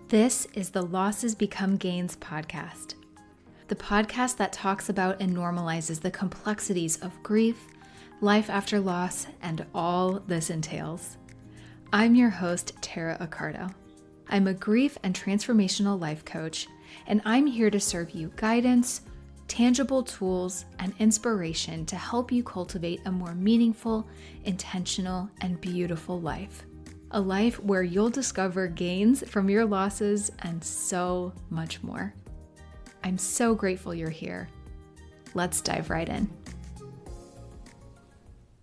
This is the Losses Become Gains podcast, the podcast that talks about and normalizes the complexities of grief, life after loss, and all this entails. I'm your host, Tara Accardo. I'm a grief and transformational life coach, and I'm here to serve you guidance, tangible tools, and inspiration to help you cultivate a more meaningful, intentional, and beautiful life. A life where you'll discover gains from your losses and so much more. I'm so grateful you're here. Let's dive right in.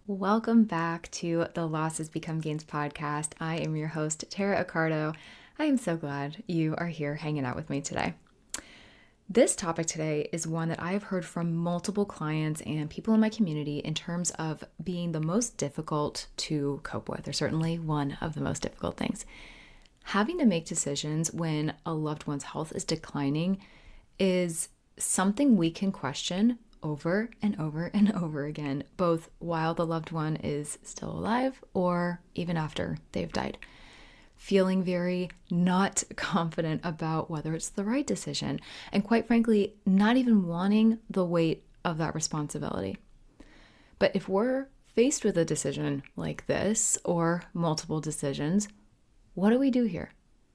Welcome back to the Losses Become Gains podcast. I am your host, Tara Accardo. I am so glad you are here hanging out with me today. This topic today is one that I have heard from multiple clients and people in my community in terms of being the most difficult to cope with, or certainly one of the most difficult things. Having to make decisions when a loved one's health is declining is something we can question over and over and over again, both while the loved one is still alive or even after they've died. Feeling very not confident about whether it's the right decision, and quite frankly, not even wanting the weight of that responsibility. But if we're faced with a decision like this, or multiple decisions, what do we do here?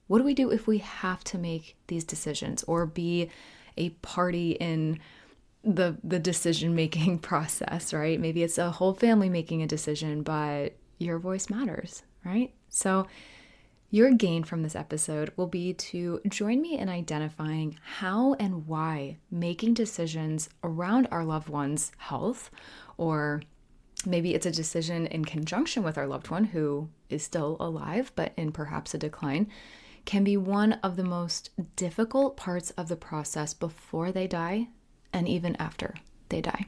What do we do if we have to make these decisions or be a party in the decision-making process, right? Maybe it's a whole family making a decision, but your voice matters, right? So your gain from this episode will be to join me in identifying how and why making decisions around our loved one's health, or maybe it's a decision in conjunction with our loved one who is still alive but in perhaps a decline, can be one of the most difficult parts of the process before they die and even after they die.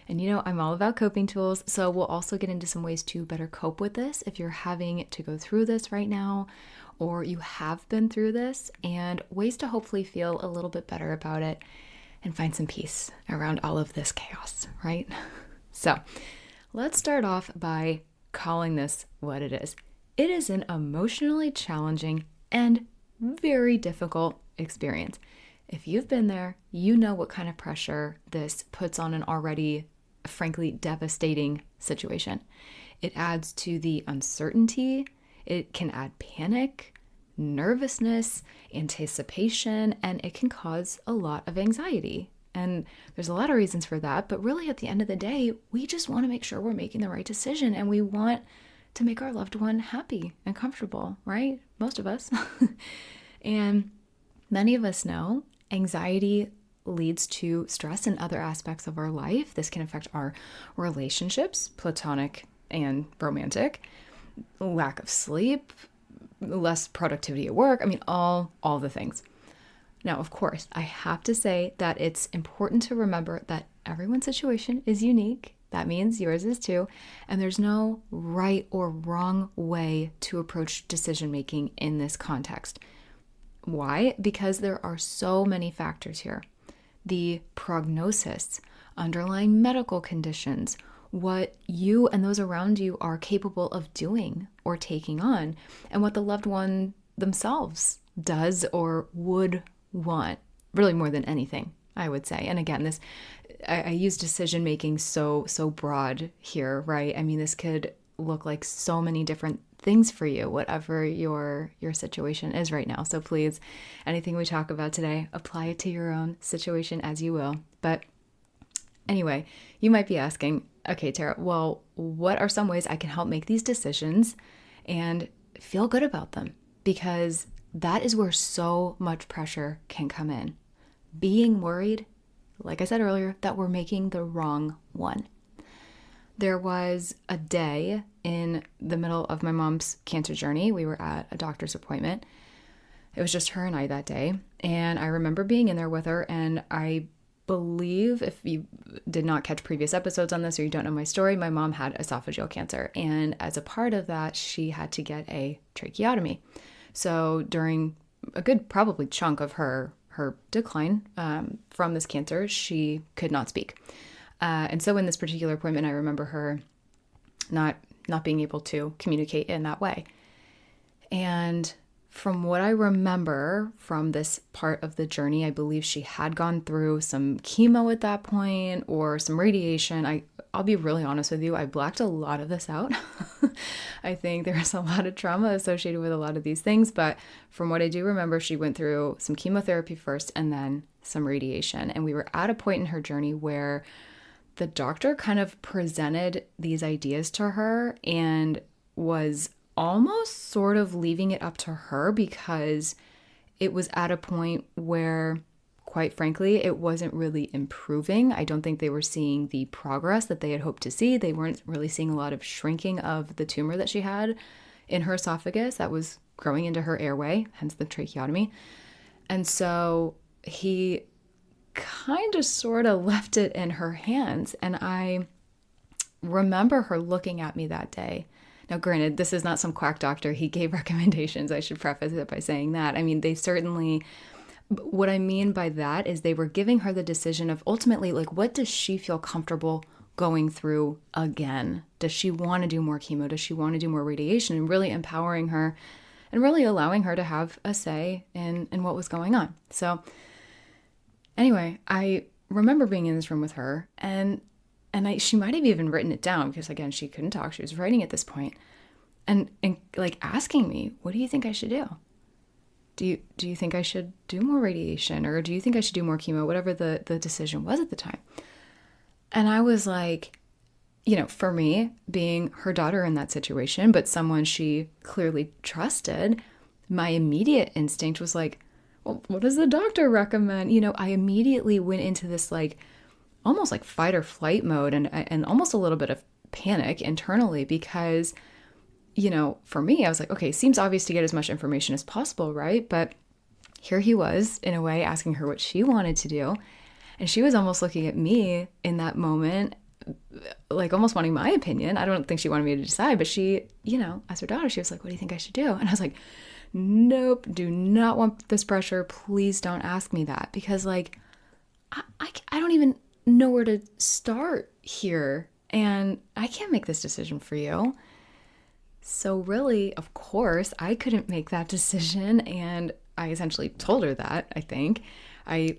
And you know, I'm all about coping tools, so we'll also get into some ways to better cope with this if you're having to go through this right now, or you have been through this, and ways to hopefully feel a little bit better about it and find some peace around all of this chaos, right? So let's start off by calling this what it is. It is an emotionally challenging and very difficult experience. If you've been there, you know what kind of pressure this puts on an already, frankly, devastating situation. It adds to the uncertainty. It can add panic, nervousness, anticipation, and it can cause a lot of anxiety. And there's a lot of reasons for that, but really at the end of the day, we just want to make sure we're making the right decision, and we want to make our loved one happy and comfortable, right? Most of us. And many of us know anxiety leads to stress in other aspects of our life. This can affect our relationships, platonic and romantic, lack of sleep, less productivity at work. I mean, all the things. Now, of course, I have to say that it's important to remember that everyone's situation is unique. That means yours is too. And there's no right or wrong way to approach decision making in this context. Why? Because there are so many factors here. The prognosis, underlying medical conditions, what you and those around you are capable of doing or taking on, and what the loved one themselves does or would want, really more than anything, I would say. And again, I use decision making so broad here, right? I mean, this could look like so many different things for you, whatever your situation is right now. So please, anything we talk about today, apply it to your own situation as you will. But anyway, you might be asking, okay, Tara, well, what are some ways I can help make these decisions and feel good about them? Because that is where so much pressure can come in. Being worried, like I said earlier, that we're making the wrong one. There was a day in the middle of my mom's cancer journey. We were at a doctor's appointment. It was just her and I that day. And I remember being in there with her. And I believe, if you did not catch previous episodes on this or you don't know my story, my mom had esophageal cancer. And as a part of that, she had to get a tracheotomy. So during a good probably chunk of her decline from this cancer, she could not speak. And so in this particular appointment, I remember her not being able to communicate in that way. And from what I remember from this part of the journey, I believe she had gone through some chemo at that point or some radiation. I'll be really honest with you, I blacked a lot of this out. I think there was a lot of trauma associated with a lot of these things, but from what I do remember, she went through some chemotherapy first and then some radiation. And we were at a point in her journey where the doctor kind of presented these ideas to her and was almost sort of leaving it up to her because it was at a point where, quite frankly, it wasn't really improving. I don't think they were seeing the progress that they had hoped to see. They weren't really seeing a lot of shrinking of the tumor that she had in her esophagus that was growing into her airway, hence the tracheotomy. And so he kind of sort of left it in her hands. And I remember her looking at me that day. Now, granted, this is not some quack doctor. He gave recommendations. I should preface it by saying that. I mean, they certainly, what I mean by that is they were giving her the decision of ultimately, like, what does she feel comfortable going through again? Does she want to do more chemo? Does she want to do more radiation? And really empowering her and really allowing her to have a say in what was going on. So anyway, I remember being in this room with her and she might have even written it down because, again, she couldn't talk. She was writing at this point and like asking me, what do you think I should do? Do you think I should do more radiation or do you think I should do more chemo? Whatever the decision was at the time. And I was like, for me, being her daughter in that situation, but someone she clearly trusted, my immediate instinct was like, well, what does the doctor recommend? I immediately went into this like almost like fight or flight mode and almost a little bit of panic internally because, for me, I was like, okay, seems obvious to get as much information as possible, right? But here he was, in a way, asking her what she wanted to do. And she was almost looking at me in that moment, like almost wanting my opinion. I don't think she wanted me to decide, but she, as her daughter, she was like, what do you think I should do? And I was like, nope, do not want this pressure. Please don't ask me that because like, I don't even know where to start here and I can't make this decision for you. So really, of course, I couldn't make that decision and I essentially told her that, I think. I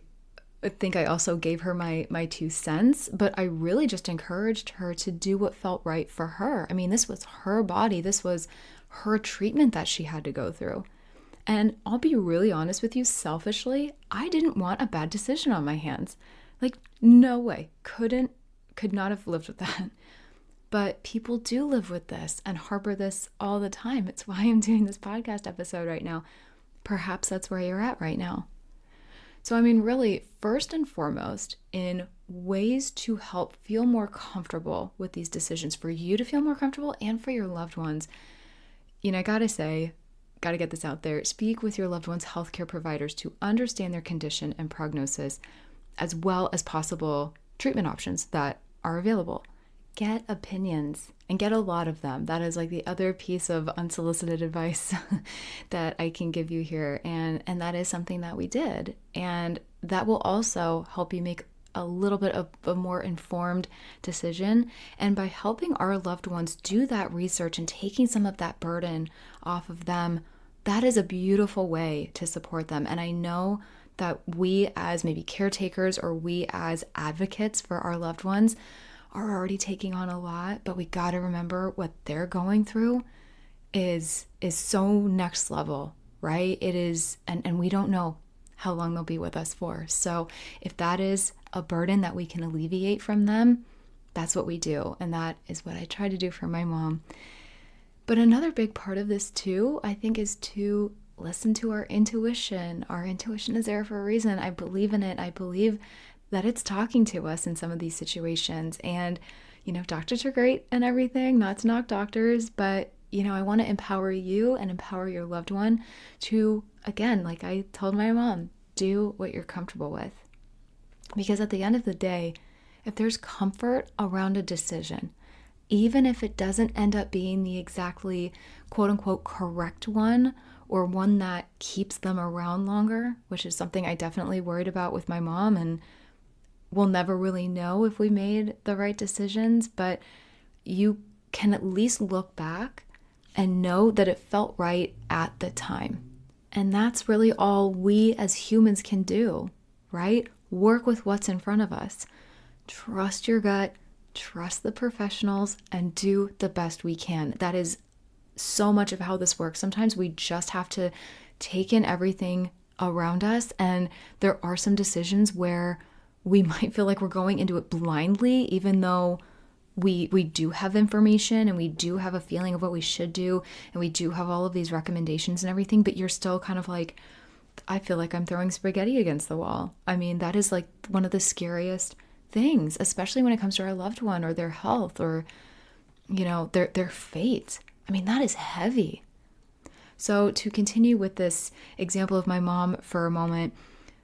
think I also gave her my 2 cents, but I really just encouraged her to do what felt right for her. I mean, this was her body. This was her treatment that she had to go through. And I'll be really honest with you, selfishly, I didn't want a bad decision on my hands. Like, no way. Could not have lived with that. But people do live with this and harbor this all the time. It's why I'm doing this podcast episode right now. Perhaps that's where you're at right now. So, I mean, really, first and foremost, in ways to help feel more comfortable with these decisions, for you to feel more comfortable and for your loved ones, I gotta say, gotta get this out there, speak with your loved ones' healthcare providers to understand their condition and prognosis, as well as possible treatment options that are available. Get opinions and get a lot of them. That is like the other piece of unsolicited advice that I can give you here. And that is something that we did. And that will also help you make a little bit of a more informed decision. And by helping our loved ones do that research and taking some of that burden off of them, that is a beautiful way to support them. And I know that we as maybe caretakers or we as advocates for our loved ones are already taking on a lot, but we got to remember what they're going through is so next level, right? It is, and we don't know how long they'll be with us for. So if that is a burden that we can alleviate from them, that's what we do. And that is what I try to do for my mom. But another big part of this too, I think, is to listen to our intuition. Our intuition is there for a reason. I believe in it. I believe that it's talking to us in some of these situations. And, doctors are great and everything, not to knock doctors, but, I want to empower you and empower your loved one to, again, like I told my mom, do what you're comfortable with. Because at the end of the day, if there's comfort around a decision, even if it doesn't end up being the exactly quote unquote correct one, or one that keeps them around longer, which is something I definitely worried about with my mom, and we'll never really know if we made the right decisions, but you can at least look back and know that it felt right at the time. And that's really all we as humans can do, right? Work with what's in front of us. Trust your gut, trust the professionals, and do the best we can. That is so much of how this works. Sometimes we just have to take in everything around us, and there are some decisions where we might feel like we're going into it blindly, even though we do have information and we do have a feeling of what we should do, and we do have all of these recommendations and everything, but you're still kind of like, I feel like I'm throwing spaghetti against the wall. I mean, that is like one of the scariest things, especially when it comes to our loved one or their health or, their fate. I mean, that is heavy. So to continue with this example of my mom for a moment,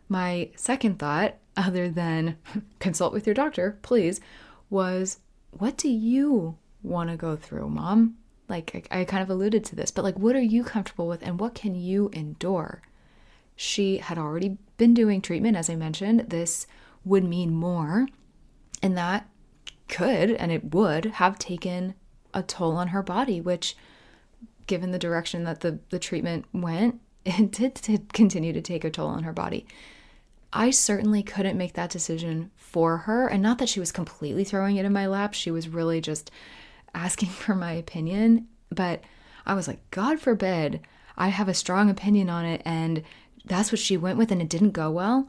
my second thought, other than consult with your doctor, please, was, what do you want to go through, Mom? Like, I kind of alluded to this, but like, what are you comfortable with and what can you endure? She had already been doing treatment, as I mentioned. This would mean more, and that could, and it would have taken a toll on her body, which, given the direction that the treatment went, it did continue to take a toll on her body. I certainly couldn't make that decision for her. And not that she was completely throwing it in my lap. She was really just asking for my opinion. But I was like, God forbid I have a strong opinion on it, and that's what she went with, and it didn't go well.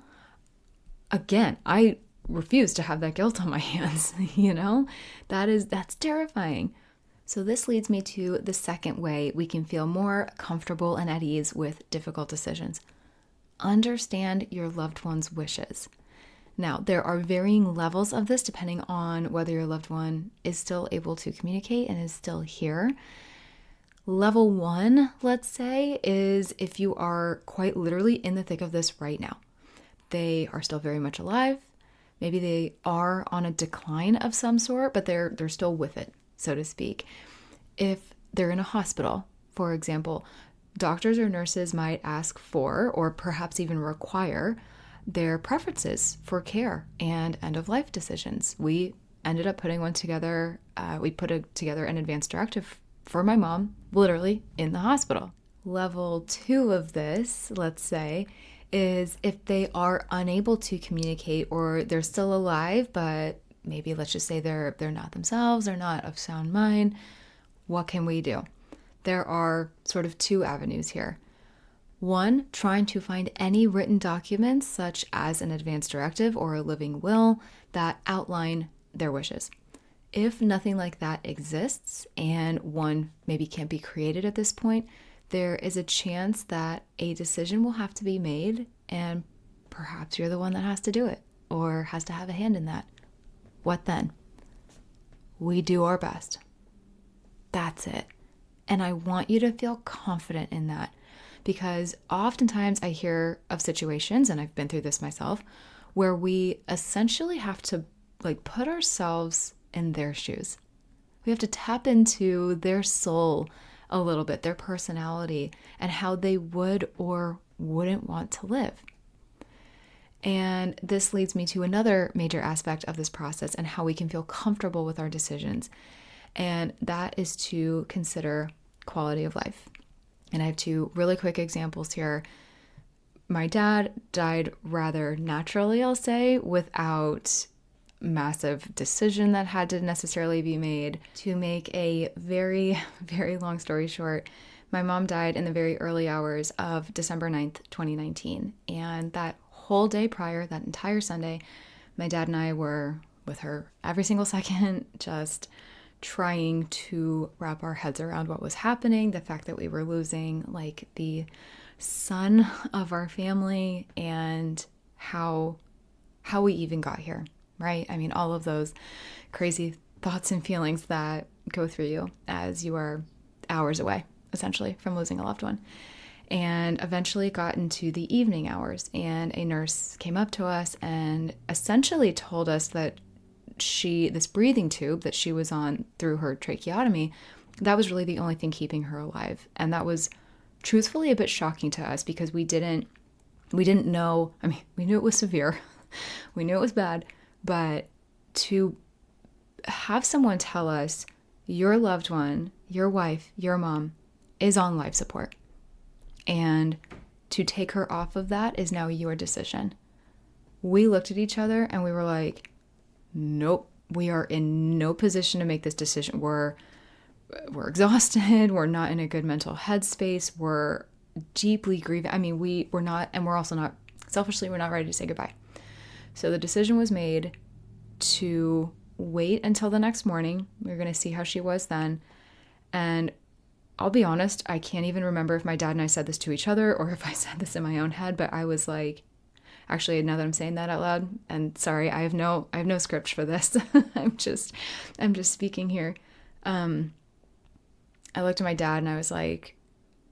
Again, I refuse to have that guilt on my hands. That's terrifying. So this leads me to the second way we can feel more comfortable and at ease with difficult decisions. Understand your loved one's wishes. Now, there are varying levels of this depending on whether your loved one is still able to communicate and is still here. Level 1, let's say, is if you are quite literally in the thick of this right now. They are still very much alive. Maybe they are on a decline of some sort, but they're still with it, so to speak. If they're in a hospital, for example, doctors or nurses might ask for, or perhaps even require, their preferences for care and end-of-life decisions. We ended up putting one together. We put together an advance directive for my mom, literally in the hospital. Level 2 of this, let's say, is if they are unable to communicate or they're still alive, but maybe let's just say they're not themselves, they're not of sound mind. What can we do? There are sort of 2 avenues here. 1, trying to find any written documents, such as an advance directive or a living will, that outline their wishes. If nothing like that exists, and one maybe can't be created at this point, there is a chance that a decision will have to be made, and perhaps you're the one that has to do it, or has to have a hand in that. What then? We do our best. That's it. And I want you to feel confident in that, because oftentimes I hear of situations, and I've been through this myself, where we essentially have to put ourselves in their shoes. We have to tap into their soul a little bit, their personality, and how they would or wouldn't want to live. And this leads me to another major aspect of this process and how we can feel comfortable with our decisions. And that is to consider quality of life. And I have 2 really quick examples here. My dad died rather naturally, I'll say, without massive decision that had to necessarily be made. To make a very, very long story short, my mom died in the very early hours of December 9th, 2019. And that whole day prior, that entire Sunday, my dad and I were with her every single second, just trying to wrap our heads around what was happening, the fact that we were losing the son of our family, and how we even got here, right? I mean, all of those crazy thoughts and feelings that go through you as you are hours away, essentially, from losing a loved one. And eventually got into the evening hours, and a nurse came up to us and essentially told us that this breathing tube that she was on through her tracheotomy, that was really the only thing keeping her alive. And that was truthfully a bit shocking to us, because we didn't know. I mean, we knew it was severe. We knew it was bad, but to have someone tell us your loved one, your wife, your mom is on life support, and to take her off of that is now your decision. We looked at each other and we were like, nope, we are in no position to make this decision. We're exhausted. We're not in a good mental headspace. We're deeply grieving. I mean, we're not, and we're also not, selfishly, we're not ready to say goodbye. So the decision was made to wait until the next morning. We were going to see how she was then. And I'll be honest, I can't even remember if my dad and I said this to each other or if I said this in my own head, but I was like, actually, now that I'm saying that out loud, and sorry, I have no script for this. I'm just speaking here. I looked at my dad and I was like,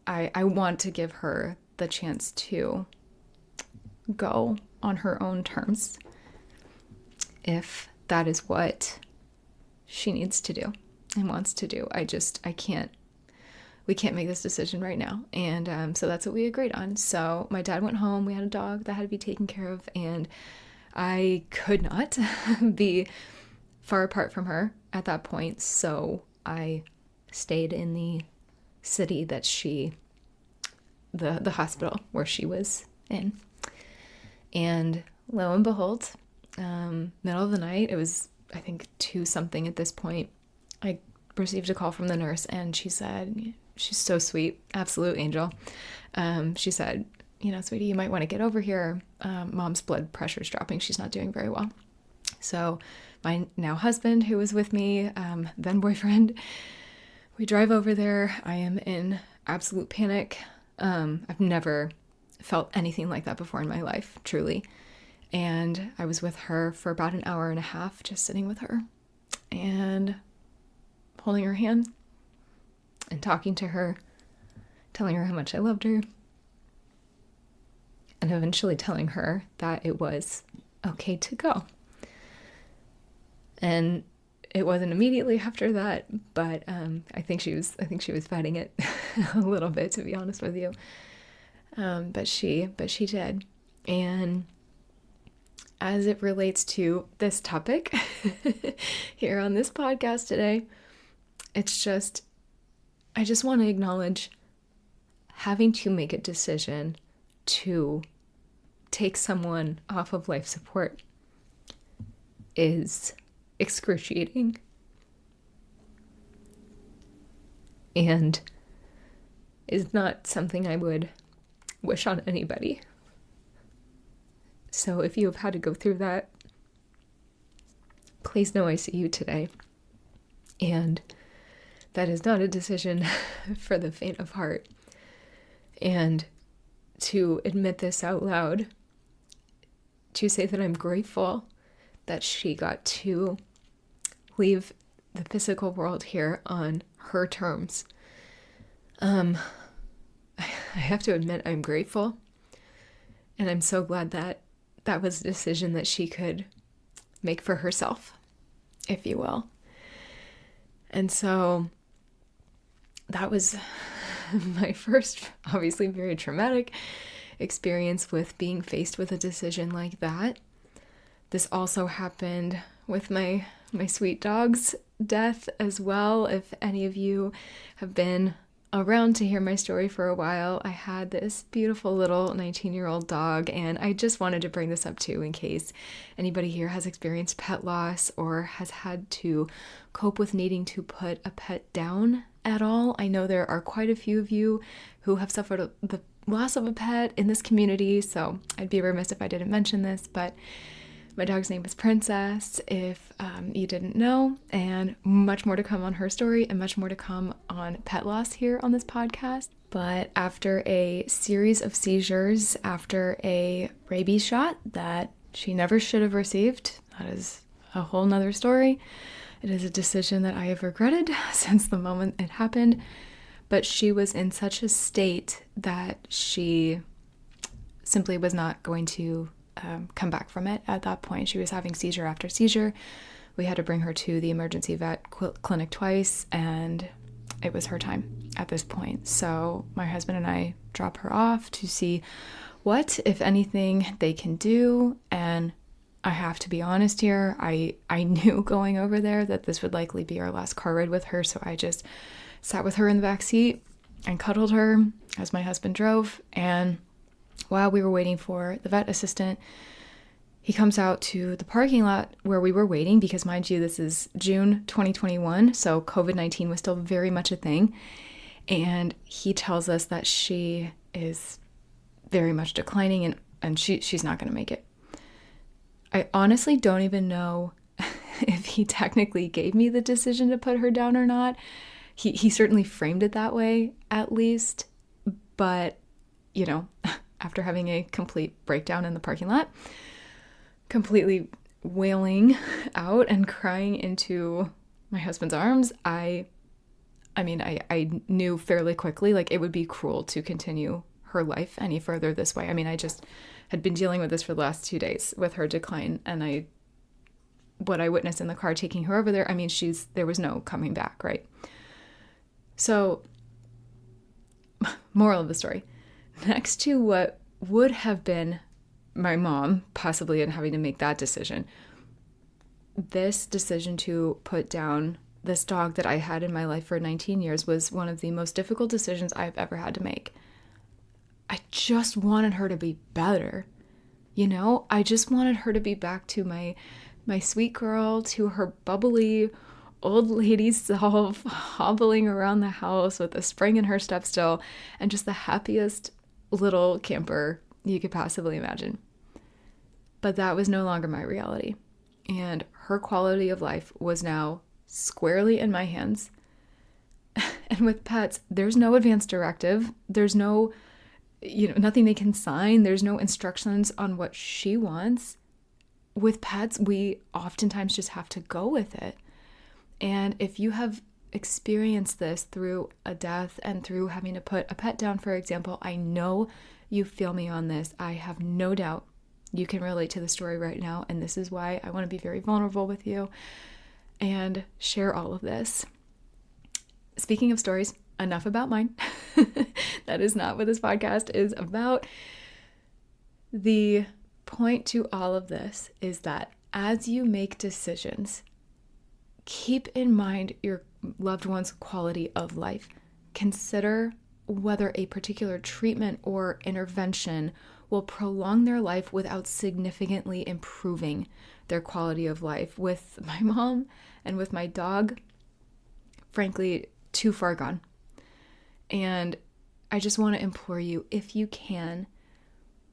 I want to give her the chance to go on her own terms if that is what she needs to do and wants to do. We can't make this decision right now. And so that's what we agreed on. So my dad went home. We had a dog that had to be taken care of, and I could not be far apart from her at that point. So I stayed in the city that the hospital where she was in. And lo and behold, middle of the night, it was, I think, 2 something at this point, I received a call from the nurse, and she said, she's so sweet, absolute angel. She said, sweetie, you might want to get over here. Mom's blood pressure's dropping. She's not doing very well. So my now husband, who was with me, then boyfriend, we drive over there. I am in absolute panic. I've never felt anything like that before in my life, truly. And I was with her for about an hour and a half, just sitting with her and holding her hand and talking to her, telling her how much I loved her, and eventually telling her that it was okay to go. And it wasn't immediately after that, but I think she was fighting it a little bit, to be honest with you. But she did. And as it relates to this topic here on this podcast today, it's just, I just want to acknowledge having to make a decision to take someone off of life support is excruciating and is not something I would wish on anybody. So if you have had to go through that, please know I see you today. And that is not a decision for the faint of heart. And to admit this out loud, to say that I'm grateful that she got to leave the physical world here on her terms. I have to admit I'm grateful, and I'm so glad that that was a decision that she could make for herself, if you will. And so that was my first, obviously very traumatic experience with being faced with a decision like that. This also happened with my sweet dog's death as well. If any of you have been around to hear my story for a while, I had this beautiful little 19-year-old dog, and I just wanted to bring this up too in case anybody here has experienced pet loss or has had to cope with needing to put a pet down at all. I know there are quite a few of you who have suffered the loss of a pet in this community, so I'd be remiss if I didn't mention this, but my dog's name is Princess, if you didn't know, and much more to come on her story and much more to come on pet loss here on this podcast. But after a series of seizures, after a rabies shot that she never should have received, that is a whole nother story. It is a decision that I have regretted since the moment it happened, but she was in such a state that she simply was not going to come back from it at that point. She was having seizure after seizure. We had to bring her to the emergency vet clinic twice, and it was her time at this point. So my husband and I drop her off to see what, if anything, they can do. And I have to be honest here, I knew going over there that this would likely be our last car ride with her, so I just sat with her in the back seat and cuddled her as my husband drove, and while we were waiting for the vet assistant, he comes out to the parking lot where we were waiting because, mind you, this is June 2021, so COVID-19 was still very much a thing. And he tells us that she is very much declining and she's not going to make it. I honestly don't even know if he technically gave me the decision to put her down or not. He certainly framed it that way, at least. But, after having a complete breakdown in the parking lot, completely wailing out and crying into my husband's arms, I knew fairly quickly, like, it would be cruel to continue her life any further this way. I just had been dealing with this for the last 2 days with her decline, and what I witnessed in the car taking her over there, there was no coming back, right? So, moral of the story, next to what would have been my mom possibly in having to make that decision, this decision to put down this dog that I had in my life for 19 years was one of the most difficult decisions I've ever had to make. I just wanted her to be better. I just wanted her to be back to my sweet girl, to her bubbly old lady self, hobbling around the house with a spring in her step still, and just the happiest little camper you could possibly imagine. But that was no longer my reality. And her quality of life was now squarely in my hands. And with pets, there's no advance directive. There's no, nothing they can sign. There's no instructions on what she wants. With pets, we oftentimes just have to go with it. And if you have experienced this through a death and through having to put a pet down, for example, I know you feel me on this. I have no doubt you can relate to the story right now. And this is why I want to be very vulnerable with you and share all of this. Speaking of stories, enough about mine. That is not what this podcast is about. The point to all of this is that as you make decisions, keep in mind your loved one's quality of life. Consider whether a particular treatment or intervention will prolong their life without significantly improving their quality of life. With my mom and with my dog, frankly, too far gone. And I just want to implore you, if you can,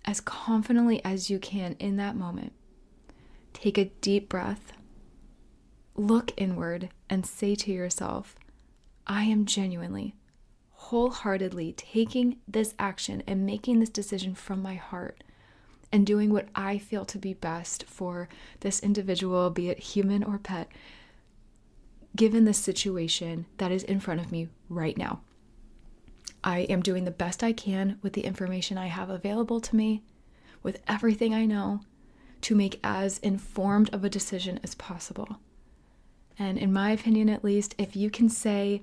as confidently as you can in that moment, take a deep breath, look inward, and say to yourself, I am genuinely, wholeheartedly taking this action and making this decision from my heart and doing what I feel to be best for this individual, be it human or pet, given the situation that is in front of me right now. I am doing the best I can with the information I have available to me, with everything I know, to make as informed of a decision as possible. And in my opinion, at least, if you can say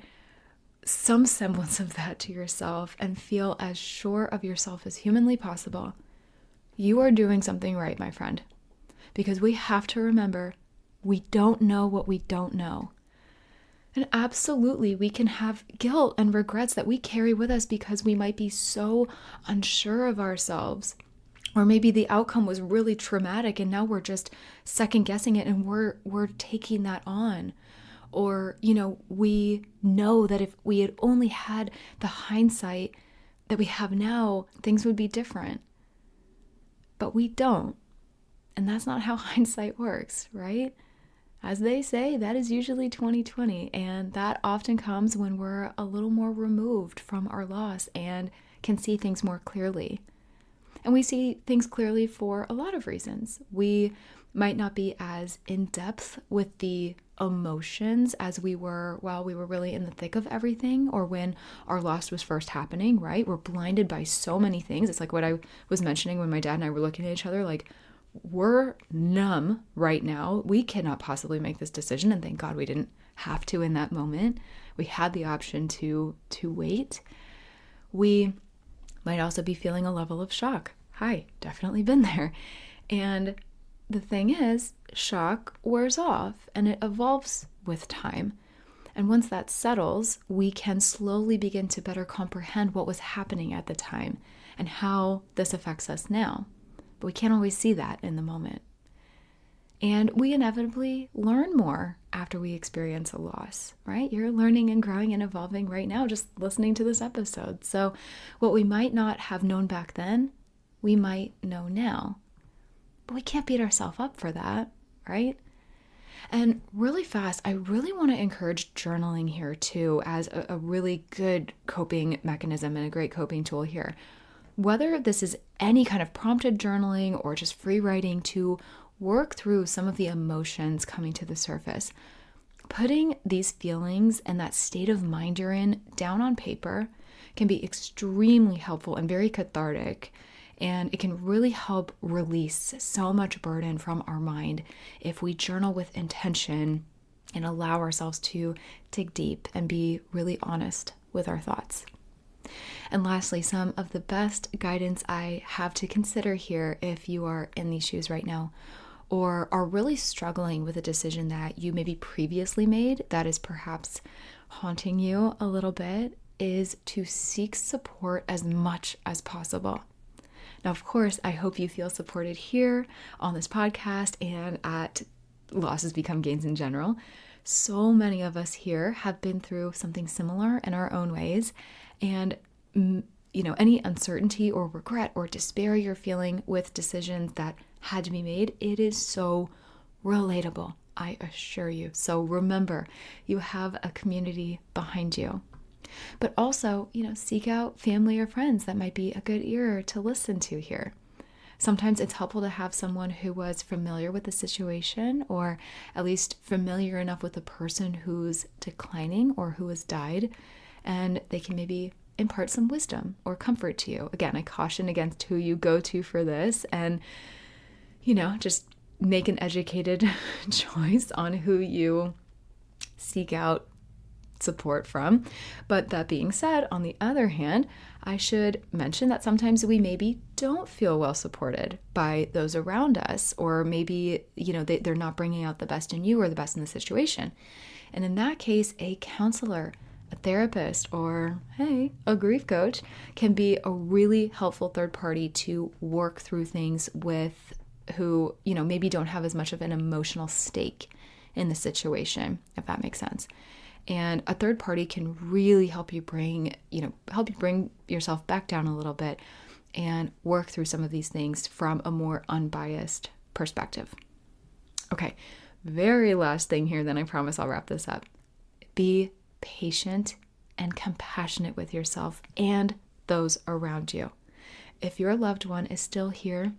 some semblance of that to yourself and feel as sure of yourself as humanly possible, you are doing something right, my friend. Because we have to remember, we don't know what we don't know. And absolutely, we can have guilt and regrets that we carry with us because we might be so unsure of ourselves. Or maybe the outcome was really traumatic and now we're just second guessing it and we're taking that on. Or, we know that if we had only had the hindsight that we have now, things would be different. But we don't. And that's not how hindsight works, right? As they say, that is usually 20/20, and that often comes when we're a little more removed from our loss and can see things more clearly. And we see things clearly for a lot of reasons. We might not be as in depth with the emotions as we were while we were really in the thick of everything, or when our loss was first happening, right? We're blinded by so many things. It's like what I was mentioning when my dad and I were looking at each other, like, we're numb right now. We cannot possibly make this decision, and thank God we didn't have to in that moment. We had the option to wait. We might also be feeling a level of shock. Hi, definitely been there. And the thing is, shock wears off and it evolves with time. And once that settles, we can slowly begin to better comprehend what was happening at the time and how this affects us now. But we can't always see that in the moment. And we inevitably learn more after we experience a loss, right? You're learning and growing and evolving right now just listening to this episode. So what we might not have known back then, we might know now. But we can't beat ourselves up for that, right? And really fast, I really want to encourage journaling here too as a really good coping mechanism and a great coping tool here. Whether this is any kind of prompted journaling or just free writing to work through some of the emotions coming to the surface. Putting these feelings and that state of mind you're in down on paper can be extremely helpful and very cathartic. And it can really help release so much burden from our mind if we journal with intention and allow ourselves to dig deep and be really honest with our thoughts. And lastly, some of the best guidance I have to consider here if you are in these shoes right now or are really struggling with a decision that you maybe previously made that is perhaps haunting you a little bit is to seek support as much as possible. Now, of course, I hope you feel supported here on this podcast and at Losses Become Gains in general. So many of us here have been through something similar in our own ways. And, any uncertainty or regret or despair you're feeling with decisions that had to be made, it is so relatable, I assure you. So remember, you have a community behind you. But also, seek out family or friends that might be a good ear to listen to here. Sometimes it's helpful to have someone who was familiar with the situation or at least familiar enough with the person who's declining or who has died, and they can maybe impart some wisdom or comfort to you. Again, I caution against who you go to for this and, just make an educated choice on who you seek out support from. But that being said, on the other hand, I should mention that sometimes we maybe don't feel well supported by those around us, or maybe, they're not bringing out the best in you or the best in the situation. And in that case, a counselor, a therapist, or a grief coach can be a really helpful third party to work through things with who, maybe don't have as much of an emotional stake in the situation, if that makes sense. And a third party can really help you bring yourself back down a little bit and work through some of these things from a more unbiased perspective. Okay, very last thing here, then I promise I'll wrap this up. Be patient and compassionate with yourself and those around you. If your loved one is still here,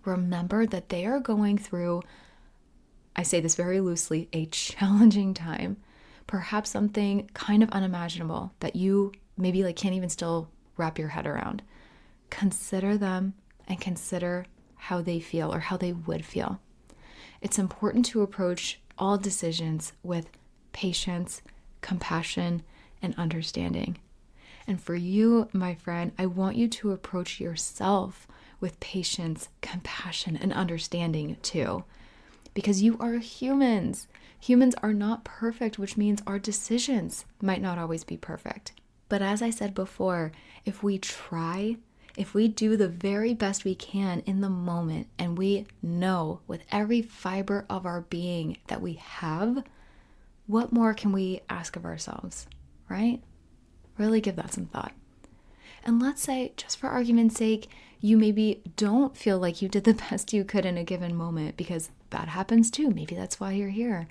remember that they are going through, I say this very loosely, a challenging time. Perhaps something kind of unimaginable that you maybe can't even still wrap your head around. Consider them and consider how they feel or how they would feel. It's important to approach all decisions with patience, compassion, and understanding. And for you, my friend, I want you to approach yourself with patience, compassion, and understanding too. Because you are humans. Humans are not perfect, which means our decisions might not always be perfect. But as I said before, if we try, if we do the very best we can in the moment, and we know with every fiber of our being that we have, what more can we ask of ourselves, right? Really give that some thought. And let's say, just for argument's sake, you maybe don't feel like you did the best you could in a given moment, because that happens too. Maybe that's why you're here.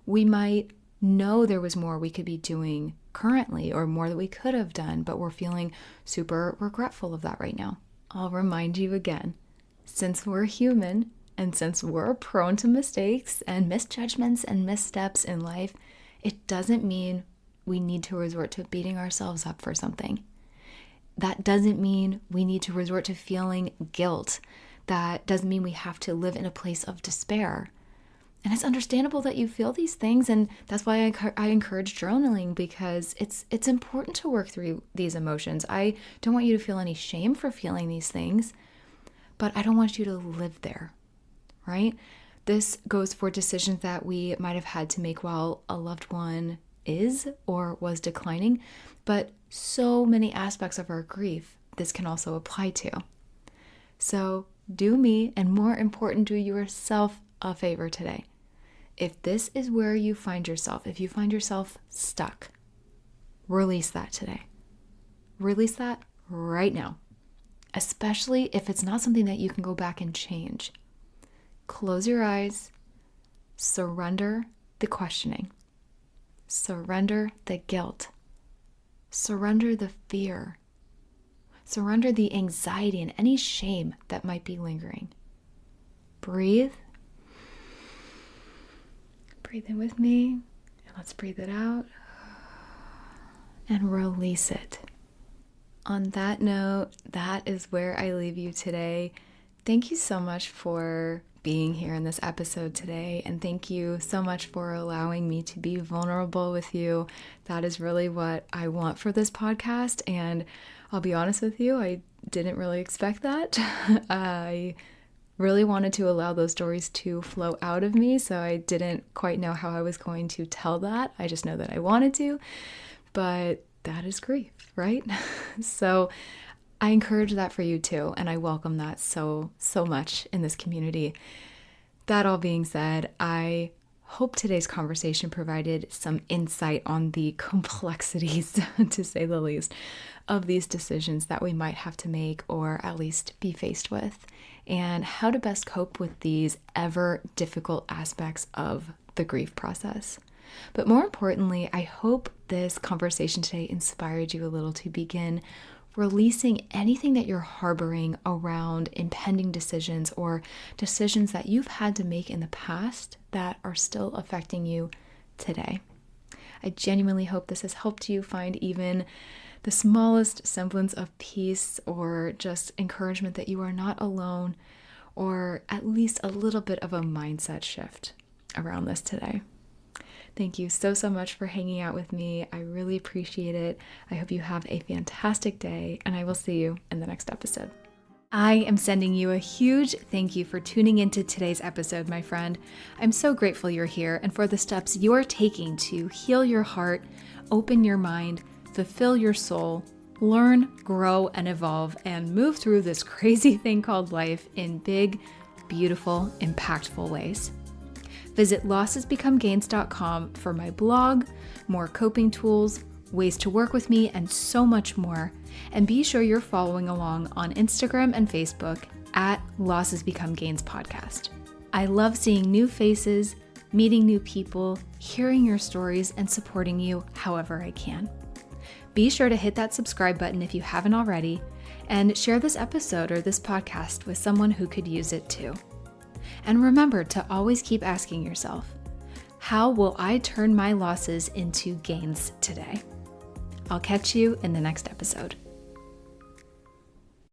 We might know there was more we could be doing currently or more that we could have done, but we're feeling super regretful of that right now. I'll remind you again, since we're human and since we're prone to mistakes and misjudgments and missteps in life, it doesn't mean we need to resort to beating ourselves up for something. That doesn't mean we need to resort to feeling guilt. That doesn't mean we have to live in a place of despair. And it's understandable that you feel these things, and that's why I encourage journaling, because it's important to work through these emotions. I don't want you to feel any shame for feeling these things, but I don't want you to live there, right? This goes for decisions that we might have had to make while a loved one is or was declining, but so many aspects of our grief this can also apply to. So do me, and more important, do yourself a favor today. If this is where you find yourself, if you find yourself stuck, release that today. Release that right now, especially if it's not something that you can go back and change. Close your eyes, surrender the questioning, surrender the guilt, surrender the fear, surrender the anxiety and any shame that might be lingering. Breathe. Breathe in with me, and let's breathe it out and release it. On that note, that is where I leave you today. Thank you so much for being here in this episode today, and thank you so much for allowing me to be vulnerable with you. That is really what I want for this podcast, and I'll be honest with you, I didn't really expect that. I really wanted to allow those stories to flow out of me, so I didn't quite know how I was going to tell that. I just know that I wanted to, but that is grief, right? So I encourage that for you too, and I welcome that so much in this community. That all being said, I hope today's conversation provided some insight on the complexities, to say the least, of these decisions that we might have to make or at least be faced with, and how to best cope with these ever difficult aspects of the grief process. But more importantly, I hope this conversation today inspired you a little to begin releasing anything that you're harboring around impending decisions or decisions that you've had to make in the past that are still affecting you today. I genuinely hope this has helped you find even the smallest semblance of peace or just encouragement that you are not alone, or at least a little bit of a mindset shift around this today. Thank you so much for hanging out with me. I really appreciate it. I hope you have a fantastic day, and I will see you in the next episode. I am sending you a huge thank you for tuning into today's episode, my friend. I'm so grateful you're here and for the steps you are taking to heal your heart, open your mind, fulfill your soul, learn, grow, and evolve, and move through this crazy thing called life in big, beautiful, impactful ways. Visit lossesbecomegains.com for my blog, more coping tools, ways to work with me, and so much more. And be sure you're following along on Instagram and Facebook at Losses Become Gains Podcast. I love seeing new faces, meeting new people, hearing your stories, and supporting you however I can. Be sure to hit that subscribe button if you haven't already, and share this episode or this podcast with someone who could use it too. And remember to always keep asking yourself, how will I turn my losses into gains today? I'll catch you in the next episode.